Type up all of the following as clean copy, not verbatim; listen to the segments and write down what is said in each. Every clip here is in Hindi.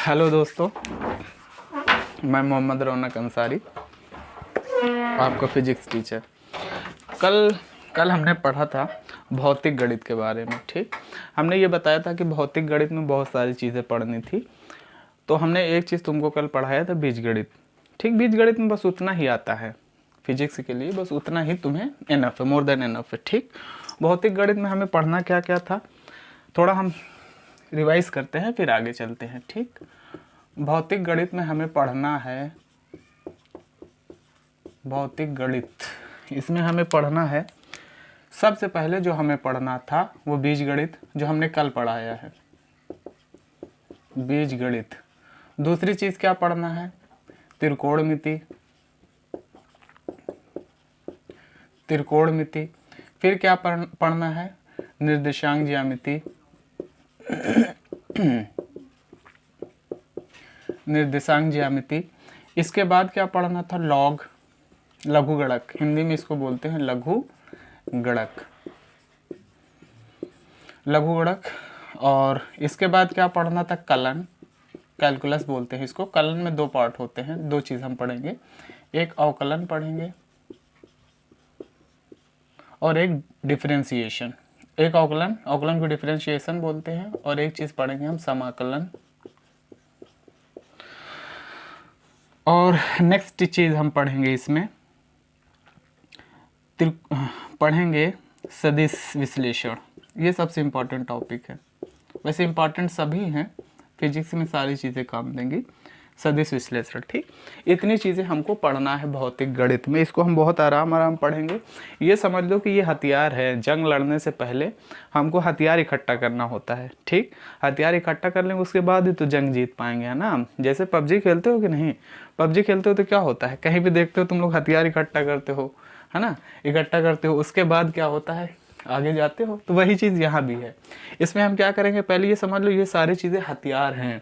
हेलो दोस्तों, मैं मोहम्मद रौनक अंसारी, आपका फिजिक्स टीचर। कल हमने पढ़ा था भौतिक गणित के बारे में। ठीक, हमने ये बताया था कि भौतिक गणित में बहुत सारी चीज़ें पढ़नी थी। तो हमने एक चीज़ तुमको कल पढ़ाया था, बीजगणित। ठीक, बीजगणित में बस उतना ही आता है फिजिक्स के लिए, बस उतना ही तुम्हें इनफ है, मोर देन इनफ है। ठीक, भौतिक गणित में हमें पढ़ना क्या क्या था, थोड़ा हम रिवाइज करते हैं फिर आगे चलते हैं। ठीक, भौतिक गणित में हमें पढ़ना है भौतिक गणित, इसमें हमें पढ़ना है सबसे पहले जो हमें पढ़ना था वो बीजगणित, जो हमने कल पढ़ाया है, बीजगणित। दूसरी चीज़ क्या पढ़ना है, त्रिकोणमिति। त्रिकोणमिति। फिर क्या पढ़ना है, निर्देशांक ज्यामिति। निर्देशांक ज्यामिति। इसके बाद क्या पढ़ना था, लॉग, लघुगणक। हिंदी में इसको बोलते हैं लघुगणक, लघुगणक। और इसके बाद क्या पढ़ना था, कलन, कैलकुलस बोलते हैं इसको। कलन में दो पार्ट होते हैं, दो चीज़ हम पढ़ेंगे, एक अवकलन पढ़ेंगे और एक डिफरेंशिएशन। एक अवकलन को डिफरेंशिएशन बोलते हैं, और एक चीज़ पढ़ेंगे हम समाकलन। और नेक्स्ट चीज़ हम पढ़ेंगे इसमें पढ़ेंगे सदिश विश्लेषण। ये सबसे इम्पोर्टेंट टॉपिक है, वैसे इम्पोर्टेंट सभी हैं, फिजिक्स में सारी चीज़ें काम देंगी। सदिश विश्लेषण। ठीक, इतनी चीज़ें हमको पढ़ना है भौतिक गणित में। इसको हम बहुत आराम पढ़ेंगे। ये समझ लो कि ये हथियार है, जंग लड़ने से पहले हमको हथियार इकट्ठा करना होता है। ठीक, हथियार इकट्ठा कर लेंगे उसके बाद ही तो जंग जीत पाएंगे, है ना। जैसे पबजी खेलते हो कि नहीं, पबजी खेलते हो तो क्या होता है, कहीं भी देखते हो तुम लोग हथियार इकट्ठा करते हो, है ना, इकट्ठा करते हो, उसके बाद क्या होता है, आगे जाते हो। तो वही चीज़ यहाँ भी है। इसमें हम क्या करेंगे, पहले ये समझ लो ये सारी चीज़ें हथियार हैं।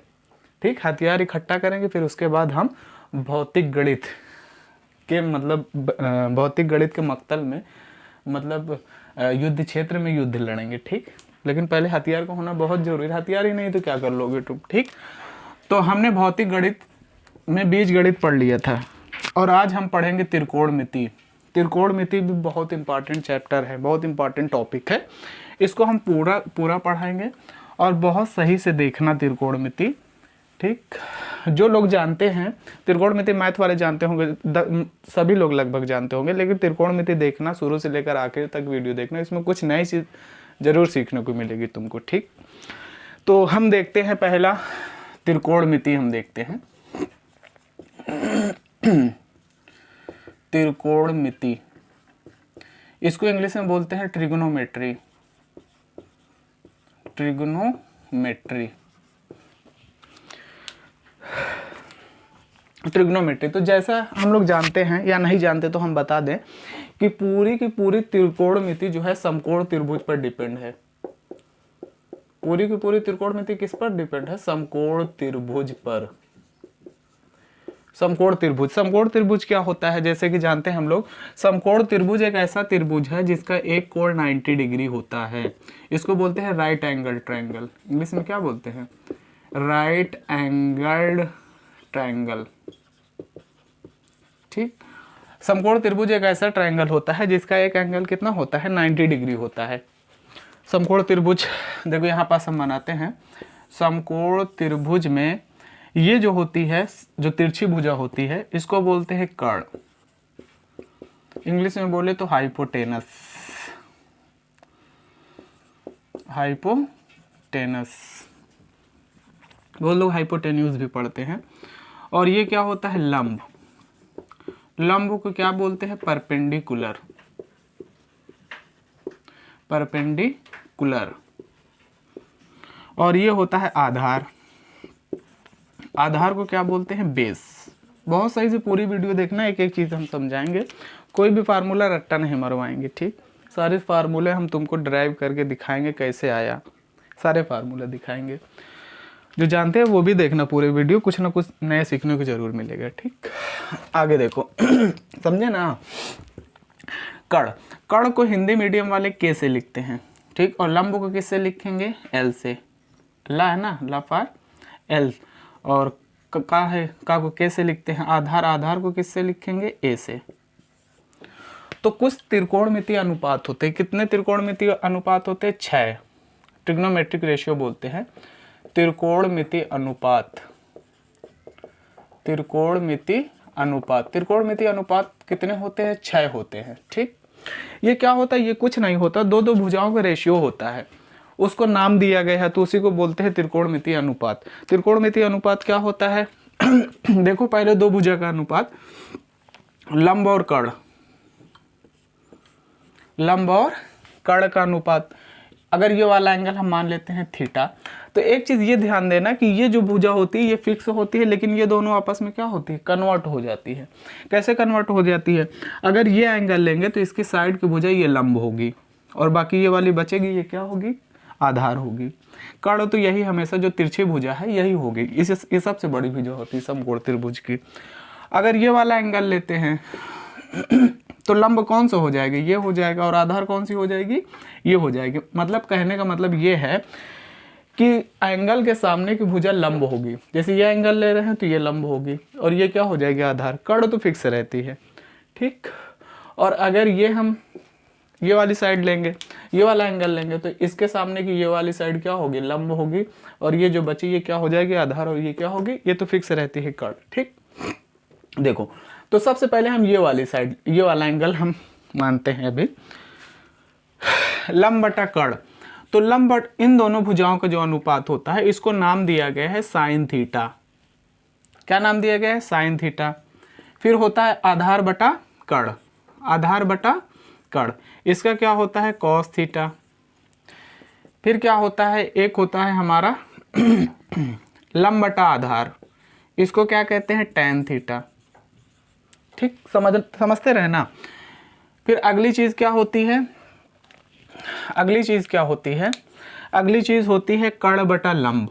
ठीक, हथियार इकट्ठा करेंगे, फिर उसके बाद हम भौतिक गणित के भौतिक गणित के मक्तल में युद्ध क्षेत्र में युद्ध लड़ेंगे। ठीक, लेकिन पहले हथियार का होना बहुत जरूरी है, हथियार ही नहीं तो क्या कर लोगे तुम। ठीक, तो हमने भौतिक गणित में बीजगणित पढ़ लिया था, और आज हम पढ़ेंगे त्रिकोणमिति। त्रिकोणमिति भी बहुत इंपॉर्टेंट चैप्टर है, बहुत इंपॉर्टेंट टॉपिक है। इसको हम पूरा पढ़ाएंगे और बहुत सही से देखना त्रिकोणमिति। ठीक, जो लोग जानते हैं त्रिकोणमिति, मैथ वाले जानते होंगे, सभी लोग लगभग जानते होंगे, लेकिन त्रिकोणमिति देखना शुरू से लेकर आखिर तक वीडियो देखना, इसमें कुछ नई चीज़ जरूर सीखने को मिलेगी तुमको। ठीक, तो हम देखते हैं पहला त्रिकोणमिति, हम देखते हैं त्रिकोणमिति। इसको इंग्लिश में बोलते हैं ट्रिग्नोमेट्री। Trigonometry, trigonometry. तो जैसा हम लोग जानते हैं या नहीं जानते तो हम बता दें कि पूरी की पूरी त्रिकोणमिति जो है समकोण त्रिभुज पर डिपेंड है। पूरी की पूरी त्रिकोणमिति किस पर डिपेंड है, समकोण त्रिभुज पर। समकोण त्रिभुज, समकोण त्रिभुज क्या होता है, जैसे कि जानते हैं हम लोग, समकोण त्रिभुज एक ऐसा त्रिभुज है जिसका एक कोण 90 डिग्री होता है। इसको बोलते हैं राइट एंगल ट्रायंगल। इंग्लिश में क्या बोलते हैं, राइट एंगल्ड ट्रायंगल। ठीक, समकोण त्रिभुज एक ऐसा ट्रायंगल होता है जिसका एक एंगल कितना होता है, 90 डिग्री होता है। समकोण त्रिभुज देखो यहाँ पास हम बनाते हैं। समकोण त्रिभुज में ये जो होती है, जो तिरछी भुजा होती है, इसको बोलते हैं कर्ण। इंग्लिश में बोले तो हाइपोटेनस। हाइपोटेनस, वो लोग हाइपोटेन्यूज भी पढ़ते हैं। और ये क्या होता है, लंब। लंब को क्या बोलते हैं, परपेंडिकुलर। परपेंडिकुलर। और ये होता है आधार। आधार को क्या बोलते हैं, बेस। बहुत सही से पूरी वीडियो देखना, एक एक चीज़ हम समझाएंगे, कोई भी फार्मूला रट्टा नहीं मरवाएंगे। ठीक, सारे फार्मूले हम तुमको ड्राइव करके दिखाएंगे कैसे आया, सारे फार्मूला दिखाएंगे। जो जानते हैं वो भी देखना पूरे वीडियो, कुछ ना कुछ नया सीखने को जरूर मिलेगा। ठीक, आगे देखो समझे ना। कर्ण, कर्ण को हिंदी मीडियम वाले के से लिखते हैं। ठीक, और लंब को किससे लिखेंगे, एल से। ला है ना, ला फॉर एल। और का है, का को कैसे लिखते हैं, आधार, आधार को किससे लिखेंगे, ए से। तो कुछ त्रिकोणमितीय अनुपात होते हैं, कितने त्रिकोणमितीय अनुपात होते हैं, 6, ट्रिग्नोमेट्रिक रेशियो बोलते हैं, त्रिकोणमितीय अनुपात, त्रिकोणमितीय अनुपात, त्रिकोणमितीय अनुपात कितने होते हैं, 6 होते हैं, ठीक। ये क्या होता है, ये कुछ नहीं होता, दो दो भुजाओं का रेशियो होता है, उसको नाम दिया गया है, तो उसी को बोलते हैं त्रिकोणमितीय अनुपात। त्रिकोणमितीय अनुपात क्या होता है देखो पहले दो भुजा का अनुपात, लंब और कर्ण, लंब और कर्ण का अनुपात। अगर ये वाला एंगल हम मान लेते हैं थीटा, तो एक चीज ये ध्यान देना कि ये जो भुजा होती है ये फिक्स होती है, लेकिन ये दोनों आपस में क्या होती है, कन्वर्ट हो जाती है। कैसे कन्वर्ट हो जाती है, अगर ये एंगल लेंगे तो इसकी साइड की भुजा ये लंब होगी और बाकी ये वाली बचेगी, ये क्या होगी, आधार होगी। कर्ण तो यही हमेशा जो तिरछी भुजा है यही होगी, इस सबसे बड़ी भुजा होती है समकोण त्रिभुज की। अगर ये वाला एंगल लेते हैं तो लंब कौन सा हो जाएगा, ये हो जाएगा, और आधार कौन सी हो जाएगी, ये हो जाएगी। मतलब कहने का मतलब ये है कि एंगल के सामने की भुजा लंब होगी, जैसे ये एंगल ले रहे हैं तो ये लंब होगी, और ये क्या हो जाएगी, आधार। कर्ण तो फिक्स रहती है, ठीक। और अगर ये हम ये वाली साइड लेंगे, ये वाला एंगल लेंगे, तो इसके सामने की ये वाली साइड क्या होगी, लंब होगी, और ये जो बची ये क्या हो जाएगी, आधार, और ये क्या होगी, ये तो फिक्स रहती है, कर्ण, ठीक। देखो तो सबसे पहले हम ये वाली साइड, ये वाला एंगल हम मानते हैं अभी, लंब बटा कर्ण। तो लंब बट इन दोनों भुजाओं का जो अनुपात होता है इसको नाम दिया गया है साइन थीटा। क्या नाम दिया गया है, साइन थीटा। फिर होता है आधार बटा कर्ण, आधार बटा कर्ण, इसका क्या होता है, कॉस थीटा। फिर क्या होता है, एक होता है हमारा लंब बटा आधार, इसको क्या कहते हैं, टैन थीटा, ठीक। समझते रहना। फिर अगली चीज क्या होती है, अगली चीज क्या होती है, अगली चीज होती है कर्ण बटा लंब,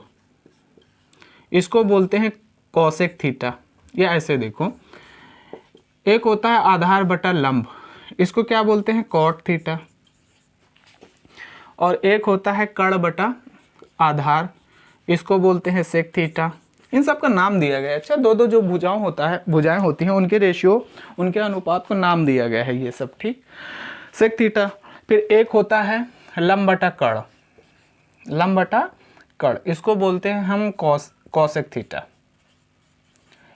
इसको बोलते हैं कोसेक थीटा। या ऐसे देखो, एक होता है आधार बटा लंब, इसको क्या बोलते हैं, कॉट थीटा। और एक होता है कर्ण बटा आधार, इसको बोलते हैं सेक थीटा। इन सब का नाम दिया गया है। अच्छा, दो दो जो भुजाएं होती हैं उनके रेशियो, उनके अनुपात को नाम दिया गया है ये सब, ठीक। Sec theta. फिर एक होता है लंब बटा कर्ण, लंब बटा कर्ण, इसको बोलते हैं हम कोसेक थीटा।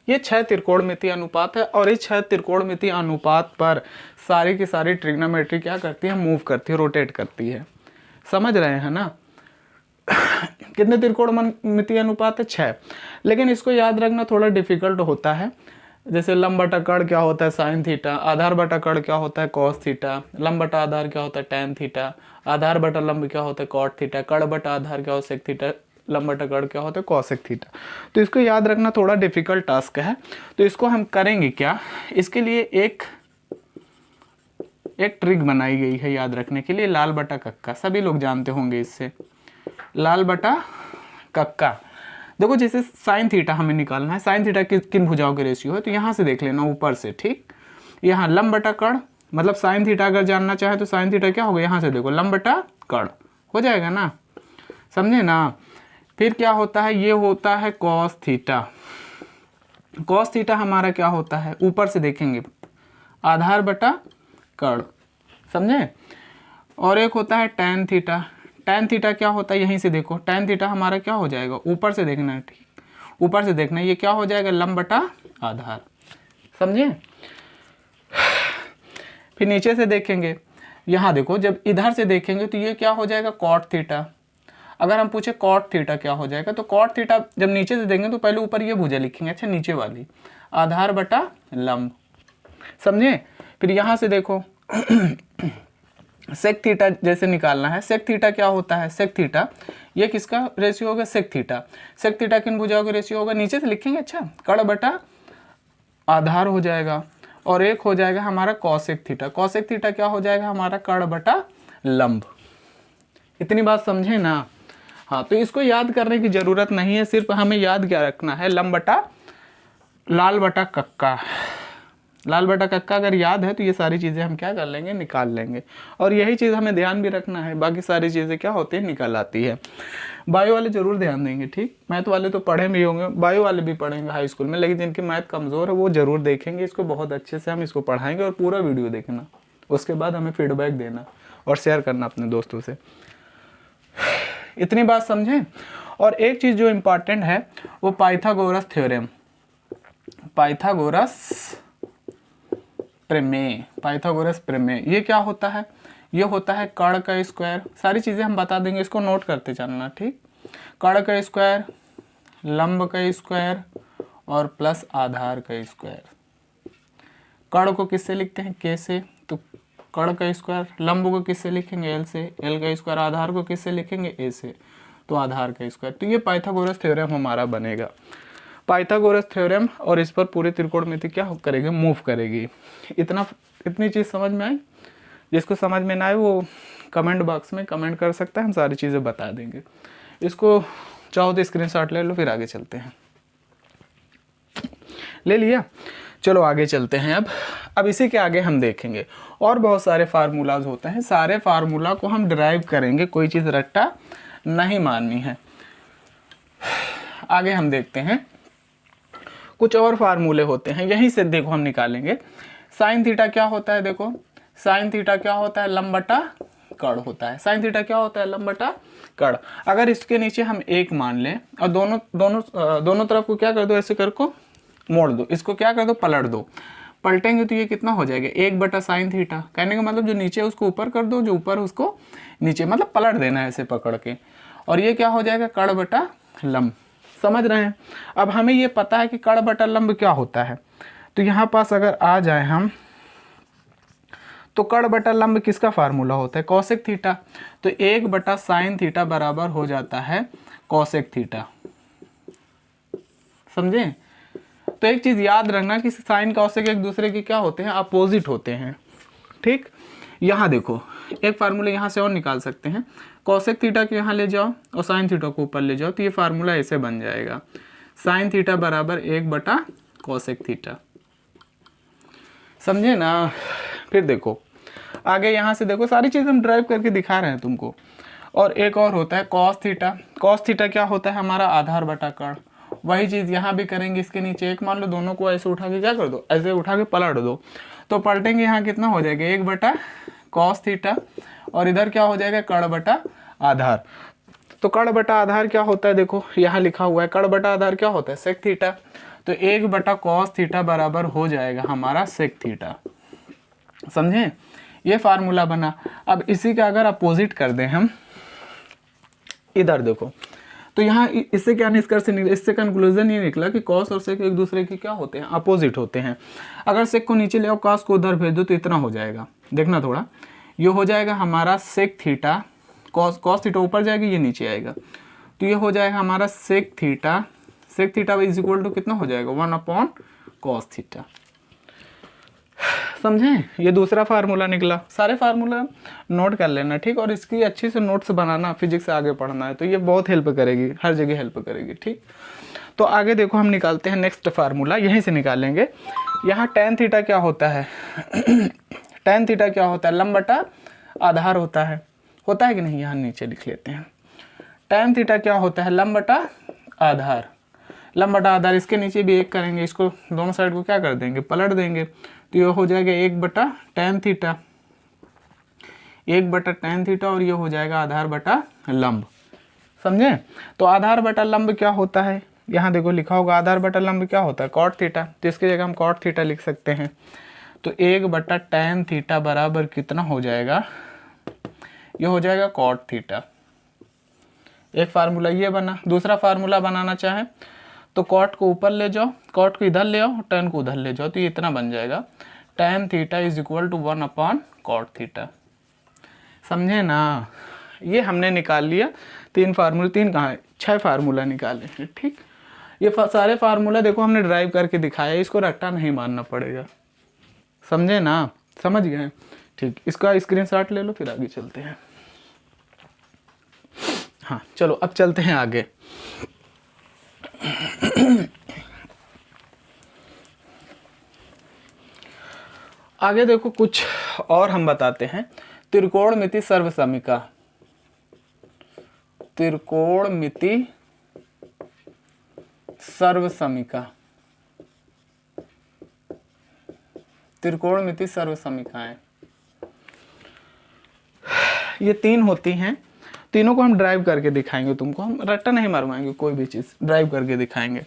ये 6 त्रिकोणमितीय अनुपात है, और इस 6 त्रिकोणमितीय अनुपात पर सारी की सारी ट्रिग्नोमेट्री क्या करती है, मूव करती है, रोटेट करती है। समझ रहे हैं ना। कितने त्रिकोणमितीय अनुपात है, 6। लेकिन इसको याद रखना थोड़ा डिफिकल्ट होता है। जैसे लंब बटा कर्ण क्या होता है, साइन थीटा। आधार बटा कर्ण क्या होता है, कॉस थीटा। लंब बटा आधार क्या होता है, टैन थीटा। आधार बटा लंब क्या होता है, कॉट थीटा। कर्ण बटा आधार क्या होता है, सेक थीटा। लंब बटा कर्ण क्या होता है, कॉसेक थीटा। तो इसको याद रखना थोड़ा डिफिकल्ट टास्क है। तो इसको हम करेंगे क्या, इसके लिए एक ट्रिक बनाई गई है याद रखने के लिए, लाल बटा कक्का। सभी लोग जानते होंगे इससे, लाल बटा कक्का। देखो जैसे साइन थीटा हमें निकालना है, साइन थीटा किन भुजाओं के रेशियो है, तो यहाँ से देख लेना ऊपर से, ठीक। यहाँ लंब बटा कर्ण, मतलब साइन थीटा अगर जानना चाहे तो साइन थीटा क्या होगा, यहाँ से देखो लंब बटा कर्ण हो जाएगा ना, समझे ना। फिर क्या होता है, ये होता है कॉस थीटा। कॉस थीटा हमारा क्या होता है, ऊपर से देखेंगे आधार बटा कर्ण, समझे। और एक होता है टैन थीटा। टैन थीटा क्या होता है, यहीं से देखो, टैन थीटा हमारा क्या हो जाएगा, ऊपर से देखना है, ठीक, ऊपर से देखना है, ये क्या हो जाएगा, लंब बटा आधार, समझे। फिर नीचे से देखेंगे, यहाँ देखो, जब इधर से देखेंगे तो ये क्या हो जाएगा, कॉट थीटा। अगर हम पूछे कॉट थीटा क्या हो जाएगा, तो कॉट थीटा जब नीचे से देंगे तो पहले ऊपर ये भुजा लिखेंगे, अच्छा नीचे वाली, आधार बटा लंब, समझे। फिर यहाँ से देखो सेक थीटा जैसे निकालना है, सेक थीटा क्या होता है, सेक थीटा ये किसका रेशियो होगा, सेक थीटा। सेक थीटा किन भुजाओं का रेशियो होगा, नीचे से लिखेंगे, अच्छा कर्ण बटा आधार हो जाएगा, और एक हो जाएगा हमारा कॉसेक थीटा। कॉसेक थीटा क्या हो जाएगा हमारा, कर्ण बटा लंब। इतनी बात समझे ना। हाँ, तो इसको याद करने की जरूरत नहीं है, सिर्फ हमें याद क्या रखना है, लंब बटा लाल बटा कक्का, लाल बटा कक्का अगर याद है तो ये सारी चीज़ें हम क्या कर लेंगे, निकाल लेंगे। और यही चीज़ हमें ध्यान भी रखना है, बाकी सारी चीज़ें क्या होती है, निकल आती है। बायो वाले जरूर ध्यान देंगे, ठीक। मैथ वाले तो पढ़े भी होंगे, बायो वाले भी पढ़ेंगे हाई स्कूल में, लेकिन जिनकी मैथ कमज़ोर है वो ज़रूर देखेंगे इसको, बहुत अच्छे से हम इसको पढ़ाएंगे। और पूरा वीडियो देखना, उसके बाद हमें फीडबैक देना और शेयर करना अपने दोस्तों से। इतनी बात समझें। और एक चीज़ जो इम्पॉर्टेंट है वो पाइथागोरस थ्योरम, पाइथागोरस प्रमेय, पाइथागोरस प्रमेय। ये क्या होता है, ये होता है कर्ण का स्क्वायर। सारी चीज़ें हम बता देंगे, इसको नोट करते चलना, ठीक। कर्ण का स्क्वायर, लंब का स्क्वायर और प्लस आधार का स्क्वायर। कर्ण को किससे लिखते हैं, के से, तो कर्ण का स्क्वायर। लंब को किससे लिखेंगे, एल से, एल का स्क्वायर। आधार को किससे लिखेंगे, ए से, तो आधार का स्क्वायर। तो ये पाइथागोरस थ्योरम हमारा बनेगा, पाइथागोरस थ्योरम। और इस पर पूरे त्रिकोणमिति क्या करेगी, मूव करेगी। इतनी चीज़ समझ में आई। जिसको समझ में ना आए वो कमेंट बॉक्स में कमेंट कर सकता है, हम सारी चीज़ें बता देंगे। इसको चाहो तो स्क्रीनशॉट ले लो, फिर आगे चलते हैं। ले लिया, चलो आगे चलते हैं। अब इसी के आगे हम देखेंगे और बहुत सारे फार्मूलाज होते हैं, सारे फार्मूला को हम डिराइव करेंगे, कोई चीज़ रट्टा नहीं माननी है। आगे हम देखते हैं कुछ और फार्मूले होते हैं, यहीं से देखो हम निकालेंगे। साइन थीटा क्या होता है, देखो साइन थीटा क्या होता है, लंब बटा कर्ण होता है। साइन थीटा क्या होता है, लंब बटा कर्ण। अगर इसके नीचे हम एक मान लें और दोनों तरफ को क्या कर दो, ऐसे कर को मोड़ दो, इसको क्या कर दो, पलट दो। पलटेंगे तो ये कितना हो जाएगा, 1 बटा साइन थीटा। कहने का मतलब जो नीचे है उसको ऊपर कर दो, जो ऊपर है उसको नीचे, मतलब पलट देना है ऐसे पकड़ के। और ये क्या हो जाएगा, कर्ण बटा लंब। समझ रहे हैं। अब हमें ये पता है कि कर्ण बटा लंब क्या होता है, तो यहाँ पास अगर आ जाए हम, तो कर्ण बटा लंब किसका फार्मूला होता है, कोसेक थीटा। तो 1 बटा साइन थीटा बराबर हो जाता है कोसेक थीटा। समझे। तो एक चीज़ याद रखना कि साइन कोसेक एक दूसरे के क्या होते हैं, अपोजिट होते हैं, ठीक। यहाँ देखो एक फार्मूला यहाँ से और निकाल सकते हैं, कोसेक थीटा को यहाँ ले जाओ और साइन थीटा को ऊपर ले जाओ, तो ये फार्मूला ऐसे बन जाएगा, साइन थीटा बराबर 1 बटा कोसेक थीटा। समझे ना। फिर देखो आगे, यहाँ से देखो सारी चीज़ हम ड्राइव करके दिखा रहे हैं तुमको। और एक और होता है कॉस थीटा। कॉस थीटा क्या होता है, हमारा आधार बटा कर्ण। वही चीज़ यहाँ भी करेंगे, इसके नीचे एक मान लो, दोनों को ऐसे उठा के क्या कर दो, ऐसे उठा के पलट दो, तो पलटेंगे यहाँ कितना हो जाएगा, 1 बटा कॉस थीटा। और इधर क्या हो जाएगा, कर्ण बटा आधार। तो कर्ण बटा आधार क्या होता है, देखो यहाँ लिखा हुआ है, कर्ण बटा आधार क्या होता है, सेक थीटा। तो 1 बटा कॉस थीटा बराबर हो जाएगा हमारा सेक थीटा। समझे, ये फार्मूला बना। अब इसी का अगर अपोजिट कर दें हम, इधर देखो, तो यहाँ इससे क्या निष्कर्ष निकला, इससे कंक्लूजन ये निकला कि कॉस और सेक एक दूसरे के क्या होते हैं, अपोजिट होते हैं। अगर सेक को नीचे ले आओ, कॉस को उधर भेज दो, तो इतना हो जाएगा, देखना थोड़ा, ये हो जाएगा हमारा सेक थीटा। कॉस थीटा ऊपर जाएगी, ये नीचे आएगा, तो ये हो जाएगा हमारा sec theta. Sec theta is equal to कितना हो जाएगा, 1/cos थीटा। समझे, ये दूसरा फार्मूला निकला। सारे फार्मूला नोट कर लेना, ठीक। और इसकी अच्छी से नोट्स बनाना, फिजिक्स से आगे पढ़ना है तो ये बहुत हेल्प करेगी, हर जगह हेल्प करेगी, ठीक। तो आगे देखो हम निकालते हैं नेक्स्ट फार्मूला, यहीं से निकालेंगे। यहाँ टेन थीटा क्या होता है टेन थीटा क्या होता है, लंब बटा आधार होता है कि नहीं, यहाँ नीचे लिख लेते हैं। टेन थीटा क्या होता है, लंब बटा आधार। लंब बटा आधार, इसके नीचे भी एक करेंगे, इसको दोनों साइड को क्या कर देंगे, पलट देंगे, तो ये हो जाएगा 1/tan थीटा, 1/tan थीटा। और ये हो जाएगा आधार बटा लंब। समझे। तो आधार बटा लंब क्या होता है, यहाँ देखो लिखा होगा, आधार बटा लंब क्या होता है, कॉट थीटा। तो इसकी जगह हम कॉट थीटा लिख सकते हैं। तो 1/tan थीटा बराबर कितना हो जाएगा, ये हो जाएगा कॉट थीटा। एक फार्मूला ये बना। दूसरा फार्मूला बनाना चाहे तो कॉट को ऊपर ले जाओ, कॉट को इधर ले आओ, टैन को उधर ले जाओ, तो ये इतना बन जाएगा, tan theta is equal to 1/cot theta. समझे ना। ये हमने निकाल लिया 3 फार्मूला, 3 कहाँ है, 6 फार्मूला निकाले हैं, ठीक। ये सारे फार्मूला देखो हमने ड्राइव करके दिखाया, इसको रट्टा नहीं मानना पड़ेगा। समझे ना, समझ गए, ठीक। इसका स्क्रीनशॉट ले लो, फिर आगे चलते हैं। हाँ चलो अब चलते हैं आगे। आगे देखो कुछ और हम बताते हैं। त्रिकोणमिति सर्वसमीका, त्रिकोणमिति सर्वसमीका, त्रिकोणमिति सर्वसमीकाएं, ये 3 होती हैं। तीनों को हम ड्राइव करके दिखाएंगे तुमको, हम रट्टा नहीं मरवाएंगे, कोई भी चीज़ ड्राइव करके दिखाएंगे।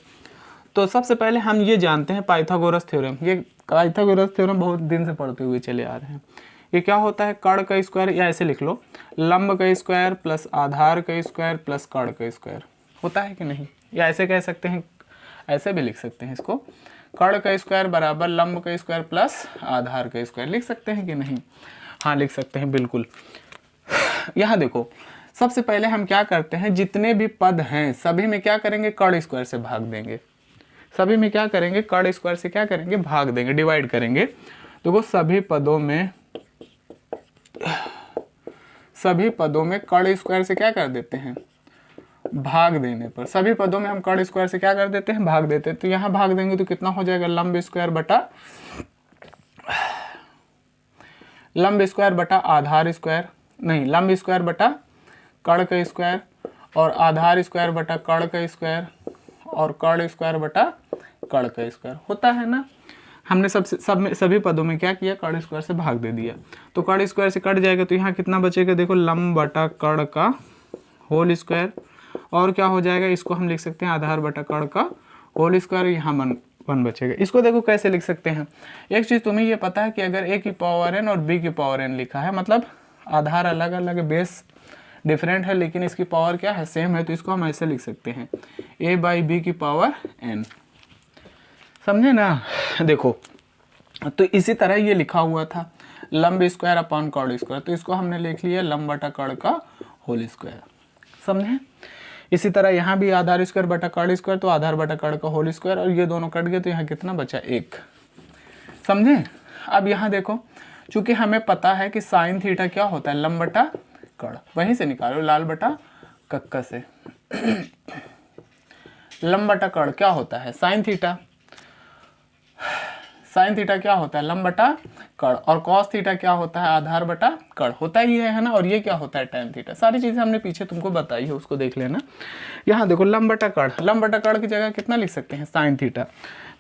तो सबसे पहले हम ये जानते हैं पाइथागोरस थ्योरम। ये पाइथागोरस थ्योरम बहुत दिन से पढ़ते हुए चले आ रहे हैं। ये क्या होता है, कर्ण का स्क्वायर, या ऐसे लिख लो लंब का स्क्वायर प्लस आधार का स्क्वायर प्लस कर्ण का स्क्वायर, होता है कि नहीं। या ऐसे कह सकते हैं, ऐसे भी लिख सकते हैं इसको, कर्ण का स्क्वायर बराबर लंब का स्क्वायर प्लस आधार का स्क्वायर, लिख सकते हैं कि नहीं। हाँ लिख सकते हैं बिल्कुल। यहाँ देखो सबसे पहले हम क्या करते हैं, जितने भी पद हैं सभी में क्या करेंगे, कर्ण स्क्वायर से भाग देंगे। सभी में क्या करेंगे, कर्ण स्क्वायर से क्या करेंगे, भाग देंगे, डिवाइड करेंगे। देखो सभी पदों में कर्ण स्क्वायर से क्या कर देते हैं, भाग देने पर सभी पदों में हम कर्ण स्क्वायर से क्या कर देते हैं, भाग देते हैं। तो यहाँ भाग देंगे तो कितना हो जाएगा, लंब स्क्वायर बटा आधार स्क्वायर, नहीं लंब स्क्वायर बटा कर्ण का स्क्वायर, और आधार स्क्वायर बटा कर्ण का स्क्वायर, और कर्ण स्क्वायर बटा कर्ण का स्क्वायर, होता है ना। हमने सभी पदों में क्या किया, कर्ण स्क्वायर से भाग दे दिया। तो कर्ण स्क्वायर से कट जाएगा तो यहाँ कितना बचेगा, देखो लंब बटा कर्ण का होल स्क्वायर, और क्या हो जाएगा, इसको हम लिख सकते हैं आधार बटा कर्ण का होल स्क्वायर, यहाँ वन बचेगा। इसको देखो कैसे लिख सकते हैं। एक चीज़ तुम्हें ये पता है कि अगर a की पावर n और b की पावर n लिखा है, मतलब आधार अलग अलग है, बेस डिफरेंट है, लेकिन इसकी पावर क्या है, सेम है, तो इसको हम ऐसे लिख सकते हैं a/b की पावर n, समझे ना। देखो तो इसी तरह ये लिखा हुआ था लंब स्क्वायर अपॉन कर्ण स्क्वायर, तो इसको हमने लिख लिया लंब बटा कर्ण का होल स्क्वायर, समझे। इसी तरह यहाँ भी आधार स्क्वायर बटा कर्ण स्क्वायर, तो आधार बटा कर्ण का होल स्क्वायर, और ये दोनों कट गए तो यहाँ कितना बचा, 1, समझे। अब यहाँ देखो चूंकि हमें पता है कि साइन थीटा क्या होता है, लंब बटा कर्ण, वहीं से निकालो लाल बटा कक्का से। लंब बटा कर्ण क्या होता है, साइन थीटा, साइन थीटा क्या होता है, लंब बटा कर्ण, और कॉस थीटा क्या होता है, आधार बटा कर्ण, होता ही है ना। और ये क्या होता है, टैन थीटा। सारी चीजें हमने पीछे तुमको बताई है, उसको देख लेना। यहाँ देखो लंब बटा कर्ण, लंब बटा कर्ण की जगह कितना लिख सकते हैं, साइन थीटा,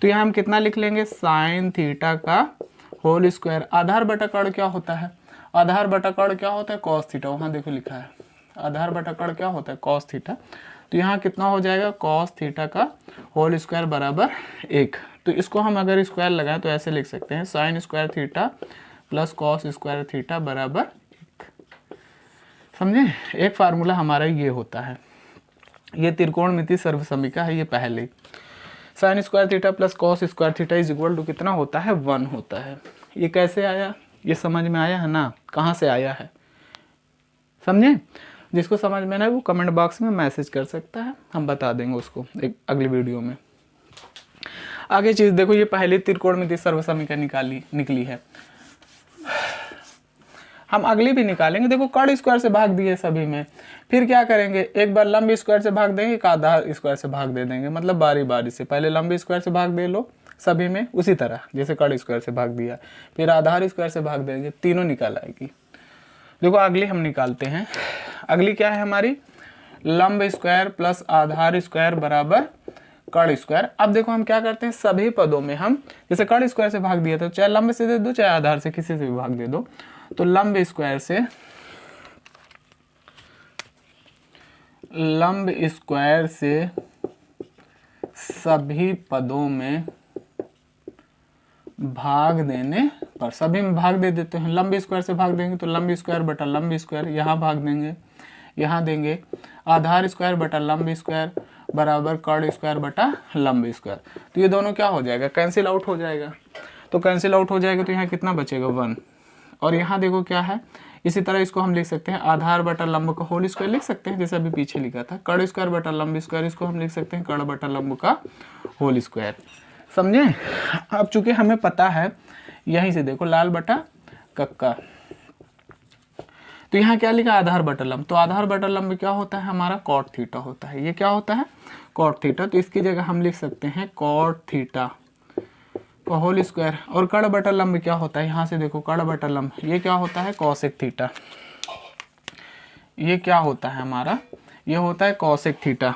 तो यहाँ हम कितना लिख लेंगे, साइन थीटा का होल स्क्वायर। आधार बटा कर्ण क्या होता है, आधार बटा कर्ण क्या होता है, कॉस थीटा, वहाँ देखो लिखा है आधार बटा कर्ण क्या होता है, कॉस थीटा, तो यहाँ कितना हो जाएगा, कॉस थीटा का होल स्क्वायर बराबर 1। तो इसको हम अगर स्क्वायर लगाएं तो ऐसे लिख सकते हैं sign square theta plus cos square theta बराबर 1, समझे। एक फार्मूला हमारा ये होता है, ये त्रिकोणमिति सर्वसमीका है, ये पहले sine square theta plus cos square theta is equal to कितना होता है, 1 होता है। ये कैसे आया, ये समझ में आया है ना, कहाँ से आया है, समझे। जिसको समझ में ना वो कमेंट बॉक्स में मैसेज कर सकता है, हम बता देंगे उसको एक अगली वीडियो में। आगे चीज देखो, ये पहली त्रिकोणमिति सर्वसमीका निकली है, हम अगली भी निकालेंगे। देखो कर्ण स्क्वायर से भाग दिए सभी में, फिर क्या करेंगे, एक बार लंब स्क्वायर से भाग देंगे, एक आधार स्क्वायर से भाग दे देंगे, मतलब बारी बारी से पहले लंब स्क्वायर से भाग दे लो सभी में, उसी तरह जैसे कर्ण स्क्वायर से भाग दिया, फिर आधार स्क्वायर से भाग देंगे, तीनों निकाल आएगी। देखो अगली हम निकालते हैं, अगली क्या है हमारी, लंब स्क्वायर प्लस आधार स्क्वायर बराबर कर्ण स्क्वायर। अब देखो हम क्या करते हैं, सभी पदों में हम जैसे कर्ण स्क्वायर से भाग दिया तो चाहे लंब से दे दो चाहे आधार से, किसी से भी भाग दे दो, तो लंब स्क्वायर से सभी पदों में भाग देने पर, सभी में भाग दे देते हैं। लंब स्क्वायर से भाग देंगे तो लंब स्क्वायर बटा लंब स्क्वायर, यहाँ भाग देंगे, यहाँ देंगे आधार स्क्वायर बटा लंब स्क्वायर बराबर कर्ण स्क्वायर बटा लंब स्क्वायर। तो ये दोनों क्या हो जाएगा, कैंसिल आउट हो जाएगा। तो कैंसिल आउट हो जाएगा तो यहाँ कितना बचेगा, 1। और यहाँ देखो क्या है, इसी तरह इसको हम लिख सकते हैं आधार बटा लंब का होल स्क्वायर लिख सकते हैं, जैसे अभी पीछे लिखा था कर्ण स्क्वायर बटा लंब स्क्वायर, इसको हम लिख सकते हैं कर्ण बटा लंब का होल स्क्वायर, समझे। अब चूंकि हमें पता है, यहीं से देखो लाल बटा कक्का, तो यहाँ क्या लिखा, आधार बटा लंब, तो आधार बटा लंब क्या होता है हमारा, कॉट थीटा होता है। ये क्या होता है, कॉट थीटा, तो इसकी जगह हम लिख सकते हैं कॉट थीटा होल स्क्वायर, और कड़ बटा लंब क्या होता है, यहाँ से देखो कड़ बटा लंब ये क्या होता है कॉसेक थीटा, ये क्या होता है हमारा, ये होता है कॉसेक थीटा,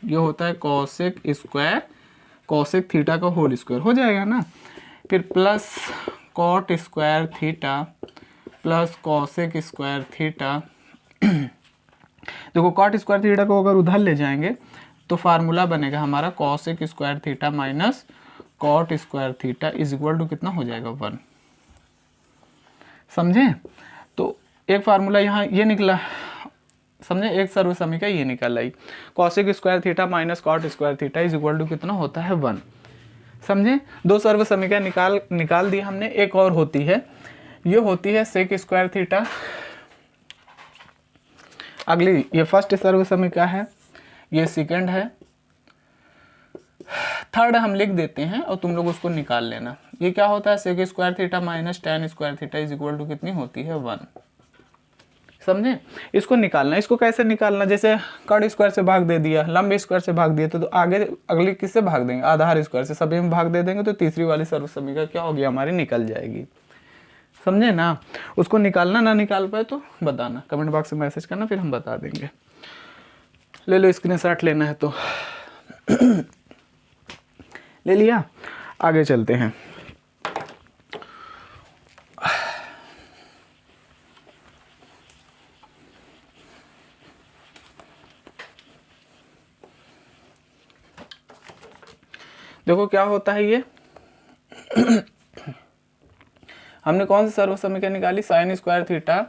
ये होता है कॉसेक स्क्वायर, कॉसेक थीटा का होल स्क्वायर हो जाएगा ना, फिर plus cot square theta plus cosec square theta. देखो कॉट स्क्वायर थीटा को अगर उधर ले जाएंगे तो फार्मूला बनेगा हमारा cosec square theta minus cot square theta is equal to कितना हो जाएगा 1। समझे? तो एक फार्मूला यहाँ ये निकला, समझे, एक सर्व समीकरण ये निकल आई, cosec square theta minus cot square theta is equal to कितना होता है 1। समझे? दो सर्व समीकरण निकाल दी हमने। एक और होती है, ये होती है सेक स्क्वायर थीटा, अगली ये फर्स्ट सर्व समीकरण है, ये सेकंड है, थर्ड हम लिख देते हैं और तुम लोग उसको निकाल लेना। ये क्या होता है sec square theta minus tan square theta is equal to कितनी होती है 1। समझे? इसको निकालना, इसको कैसे निकालना, जैसे कड़ स्क्वायर से भाग दे दिया, लंब स्क्वायर से भाग दिया, तो आगे अगली किससे भाग देंगे, आधार स्क्वायर से, सभी में भाग दे देंगे, तो तीसरी वाली सर्व समीकरण क्या होगी हमारी निकल जाएगी। समझे ना? उसको निकालना, ना निकाल पाए तो बताना, कमेंट बॉक्स में मैसेज करना, फिर हम बता देंगे। ले लो स्क्रीनशॉट लेना है तो ले लिया, आगे चलते हैं। देखो क्या होता है ये हमने कौन सी सर्व समीकरण निकाली, sine square theta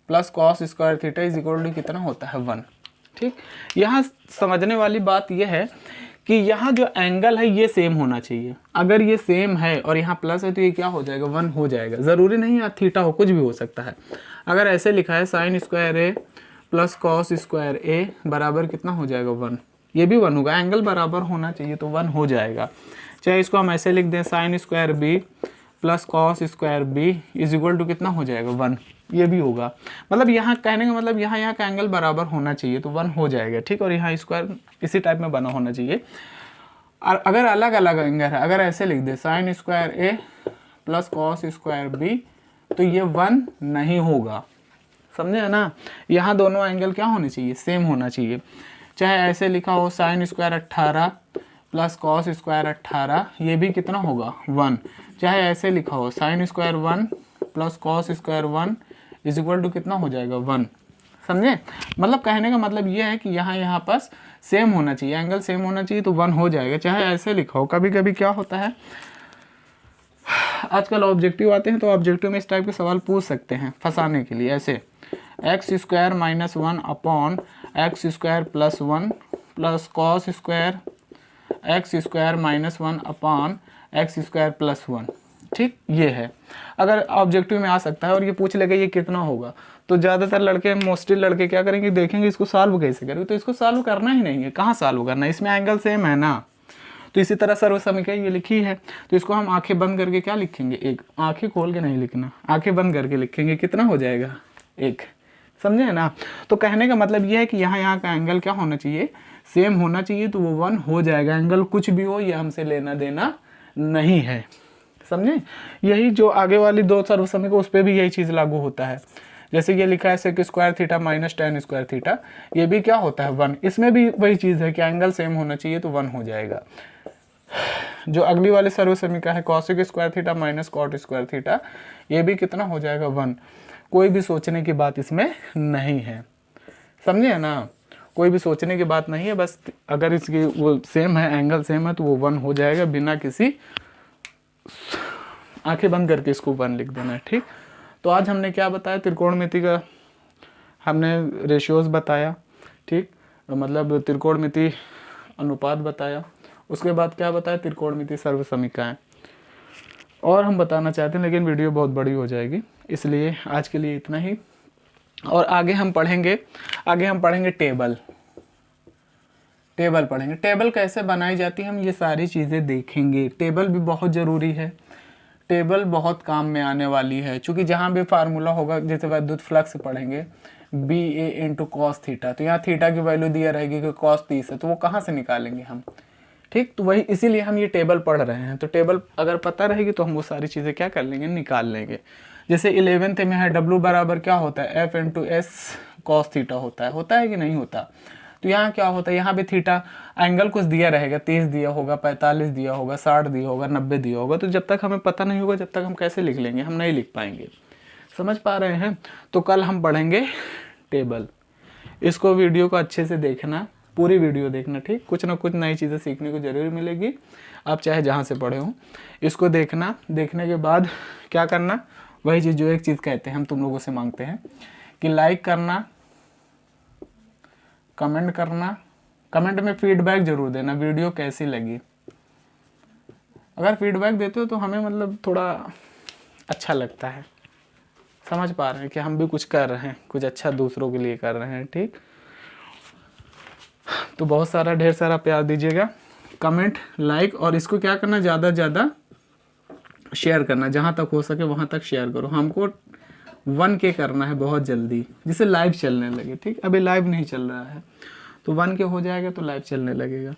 plus cos square theta is equal to कितना होता है 1। ठीक, यहाँ समझने वाली बात ये है कि यहाँ जो एंगल है ये सेम होना चाहिए। अगर ये सेम है और यहाँ प्लस है तो ये क्या हो जाएगा 1 हो जाएगा। ज़रूरी नहीं है थीटा हो, कुछ भी हो सकता है। अगर ऐसे लिखा है साइन स्क्वायर ए प्लस कॉस स्क्वायर ए बराबर कितना हो जाएगा 1, ये भी 1 होगा। एंगल बराबर होना चाहिए तो 1 हो जाएगा। चाहे इसको हम ऐसे लिख दें sine square B plus cos square B is equal to कितना हो जाएगा 1, ये भी होगा। मतलब यहाँ कहने का मतलब यहाँ का एंगल बराबर होना चाहिए तो 1 हो जाएगा। ठीक, और यहाँ स्क्वायर इसी टाइप में बना होना चाहिए। और अगर अलग अलग एंगल है, अगर ऐसे लिख दे साइन स्क्वायर ए प्लस कॉस स्क्वायर बी तो ये 1 नहीं होगा। समझे ना? यहाँ दोनों एंगल क्या होने चाहिए, सेम होना चाहिए। चाहे ऐसे लिखा हो sine square 18 plus cos square 18, ये भी कितना होगा 1। चाहे ऐसे लिखा हो sine square 1 plus cos square 1 is equal to कितना हो जाएगा 1। समझे? मतलब कहने का मतलब ये है कि यहाँ पास सेम होना चाहिए, एंगल सेम होना चाहिए तो 1 हो जाएगा। चाहे ऐसे लिखा हो, कभी कभी क्या होता है आजकल ऑब्जेक्टिव आते हैं तो ऑब्जेक्टिव में इस टाइप के सवाल पूछ सकते हैं फंसाने के लिए। ऐसे x square minus 1 upon x square plus 1 plus cos square x square minus 1 upon x square plus 1। ठीक, ये है। अगर ऑब्जेक्टिव में आ सकता है और ये पूछ लेगा ये कितना होगा, तो ज़्यादातर लड़के, मोस्टली लड़के क्या करेंगे, देखेंगे इसको सॉल्व कैसे करेंगे। तो इसको सॉल्व करना ही नहीं है, कहाँ सॉल्व करना है, इसमें एंगल सेम है ना। तो इसी तरह सर्व समीकरण ये लिखी है तो इसको हम आंखें बंद करके क्या लिखेंगे, एक। आंखें खोल के नहीं लिखना, आंखें बंद करके लिखेंगे, कितना हो जाएगा 1। समझे ना? तो कहने का मतलब ये है कि यहाँ का एंगल क्या होना चाहिए, सेम होना चाहिए तो वो 1 हो जाएगा। एंगल कुछ भी हो ये हमसे लेना देना नहीं है। समझे? यही जो आगे वाली दो सर्व समीकरण उस पर भी यही चीज़ लागू होता है। जैसे ये लिखा है sec square theta minus tan square theta, ये भी क्या होता है 1। इसमें भी वही चीज़ है कि एंगल सेम होना चाहिए तो 1 हो जाएगा। जो अगली वाली सर्व समीकरण है cosec square theta minus cot square theta, ये भी कितना हो जाएगा 1। कोई भी सोचने की बात इसमें नहीं है। समझे ना? कोई भी सोचने की बात नहीं है, बस अगर इसकी वो सेम है, एंगल सेम है तो वो 1 हो जाएगा बिना किसी, आंखें बंद करके इसको 1 लिख देना है। ठीक, तो आज हमने क्या बताया, त्रिकोणमिति का हमने रेशियोज बताया। ठीक, मतलब त्रिकोणमिति अनुपात बताया। उसके बाद क्या बताया, त्रिकोणमिति सर्व समीकरण। और हम बताना चाहते हैं लेकिन वीडियो बहुत बड़ी हो जाएगी, इसलिए आज के लिए इतना ही। और आगे हम पढ़ेंगे टेबल पढ़ेंगे। टेबल कैसे बनाई जाती है हम ये सारी चीज़ें देखेंगे। टेबल भी बहुत ज़रूरी है, टेबल बहुत काम में आने वाली है। क्योंकि जहाँ भी फार्मूला होगा, जैसे विद्युत फ्लक्स पढ़ेंगे बी ए इंटू कॉस थीटा, तो यहाँ थीटा की वैल्यू दिया रहेगी कि कॉस 30 है, तो वो कहाँ से निकालेंगे हम, ठीक। तो वही इसीलिए हम ये टेबल पढ़ रहे हैं। तो टेबल अगर पता रहेगी तो हम वो सारी चीज़ें क्या कर लेंगे, निकाल लेंगे। जैसे 11th में है W बराबर क्या होता है, F into S cos theta होता है कि नहीं होता। तो यहाँ क्या होता है, यहाँ भी थीटा एंगल कुछ दिया रहेगा, 30 दिया होगा, 45 दिया होगा, 60 दिया होगा, 90 दिया होगा। तो जब तक हमें पता नहीं होगा, जब तक हम कैसे लिख लेंगे, हम नहीं लिख पाएंगे। समझ पा रहे हैं। तो कल हम पढ़ेंगे टेबल। इसको वीडियो को अच्छे से देखना, पूरी वीडियो देखना, ठीक। कुछ ना कुछ नई चीज़ें सीखने को जरूर मिलेगी, आप चाहे जहाँ से पढ़े हों। इसको देखना, देखने के बाद क्या करना, वही चीज़ जो एक चीज़ कहते हैं हम तुम लोगों से मांगते हैं कि लाइक करना, कमेंट करना, कमेंट में फीडबैक जरूर देना, वीडियो कैसी लगी। अगर फीडबैक देते हो तो हमें मतलब थोड़ा अच्छा लगता है, समझ पा रहे हैं कि हम भी कुछ कर रहे हैं, कुछ अच्छा दूसरों के लिए कर रहे हैं, ठीक। तो बहुत सारा ढेर सारा प्यार दीजिएगा, कमेंट, लाइक, और इसको क्या करना, ज़्यादा से ज़्यादा शेयर करना, जहाँ तक हो सके वहाँ तक शेयर करो। हमको 1K करना है बहुत जल्दी, जिससे लाइव चलने लगे, ठीक। अभी लाइव नहीं चल रहा है, तो 1K हो जाएगा तो लाइव चलने लगेगा,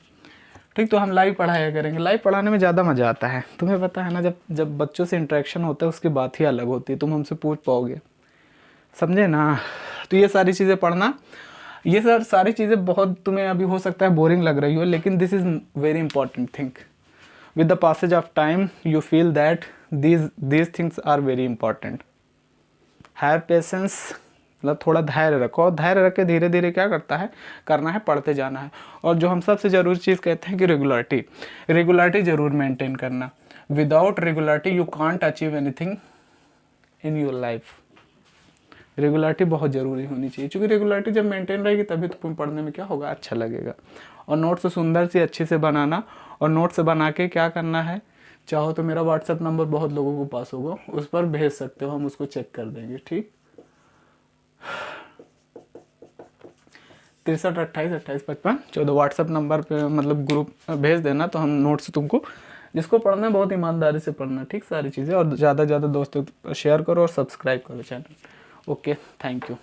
ठीक। तो हम लाइव पढ़ाया करेंगे। लाइव पढ़ाने में ज़्यादा मज़ा आता है, तुम्हें पता है ना। जब बच्चों से इंटरेक्शन होता है उसकी बात ही अलग होती है, तुम हमसे पूछ पाओगे, समझे ना। तो ये सारी चीज़ें पढ़ना, ये सारी चीज़ें बहुत तुम्हें अभी हो सकता है बोरिंग लग रही हो, लेकिन this is very important thing. With the passage of time you feel that these things are very important. Have patience, मतलब थोड़ा धैर्य रखो, और धैर्य रख के धीरे धीरे क्या करना है, पढ़ते जाना है। और जो हम सबसे ज़रूरी चीज़ कहते हैं कि रेगुलरिटी ज़रूर मेंटेन करना। Without regularity you can't achieve anything in your life. Regularity बहुत ज़रूरी होनी चाहिए, क्योंकि रेगुलरिटी जब मेंटेन रहेगी तभी तो तुम्हें पढ़ने में क्या होगा, अच्छा लगेगा। और नोट्स सुंदर सी अच्छे से बनाना, और नोट्स बना के क्या करना है, चाहो तो मेरा व्हाट्सएप नंबर बहुत लोगों को पास होगा, उस पर भेज सकते हो, हम उसको चेक कर देंगे, ठीक। 63 28 28 55 14 व्हाट्सएप नंबर पे मतलब ग्रुप भेज देना, तो हम नोट्स तुमको, जिसको पढ़ना है बहुत ईमानदारी से पढ़ना, ठीक, सारी चीज़ें। और ज़्यादा से ज़्यादा दोस्तों शेयर करो और सब्सक्राइब करो चैनल। Okay, thank you.